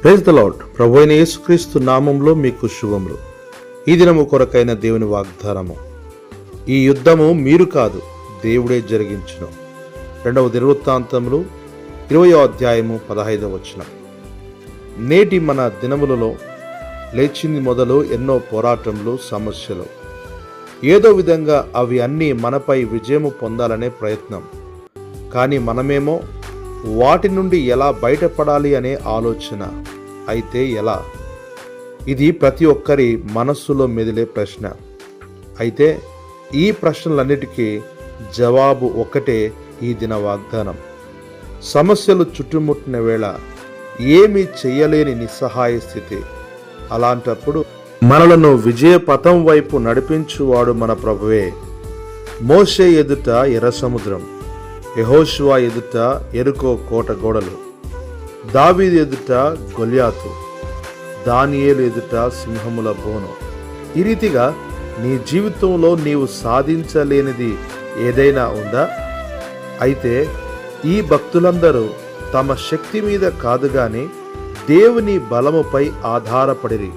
Praise the lord. ప్రభు అయిన యేసుక్రీస్తు నామంలో మీకు శుభములు. ఈ దినము కొరకైన దేవుని వాగ్దానము. ఈ యుద్ధము మీరు కాదు, దేవుడే జరిగించును. 2వ దినవృత్తాంతములు 20వ అధ్యాయము 15వ వచనం. నేటి మన దినములలో లేచింది మొదలు ఎన్నో పోరాటములు, సమస్యలు. ఏదో విధంగా అవి అన్నీ మనపై విజయము పొందాలనే ప్రయత్నం. కానీ మనమేమో వాటి నుండి ఎలా బయటపడాలి అనే ఆలోచన. అయితే ఎలా? ఇది ప్రతి ఒక్కరి మనస్సులో మెదిలే ప్రశ్న. అయితే ఈ ప్రశ్నలన్నిటికీ జవాబు ఒక్కటే, ఈ దిన వాగ్దానం. సమస్యలు చుట్టుముట్టిన వేళ ఏమీ చెయ్యలేని నిస్సహాయ స్థితి. అలాంటప్పుడు మనలను విజయ పథం వైపు నడిపించువాడు మన ప్రభువే. మోషే ఎదుట ఎర్ర సముద్రం, యెహోషువ ఎదుట యెరికో కోట గోడలు, దావీదు ఎదుట గొల్యాతు, దానియేలు ఎదుట సింహముల బోను. ఈ రీతిగా నీ జీవితంలో నీవు సాధించలేనిది ఏదైనా ఉందా? అయితే ఈ భక్తులందరూ తమ శక్తి మీద కాదు గాని దేవుని బలముపై ఆధారపడిరి,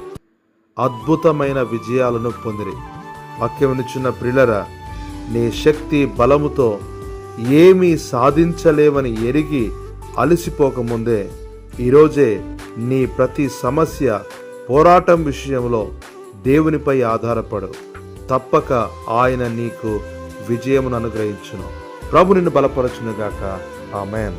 అద్భుతమైన విజయాలను పొందిరి. వాక్యమునిచ్చిన ప్రియులరా, నీ శక్తి బలముతో ఏమీ సాధించలేవని ఎరిగి అలసిపోకముందే ఈరోజే నీ ప్రతి సమస్య, పోరాటం విషయంలో దేవునిపై ఆధారపడు. తప్పక ఆయన నీకు విజయమును అనుగ్రహించును. ప్రభు నిన్ను బలపరచునుగాక. ఆమేన్.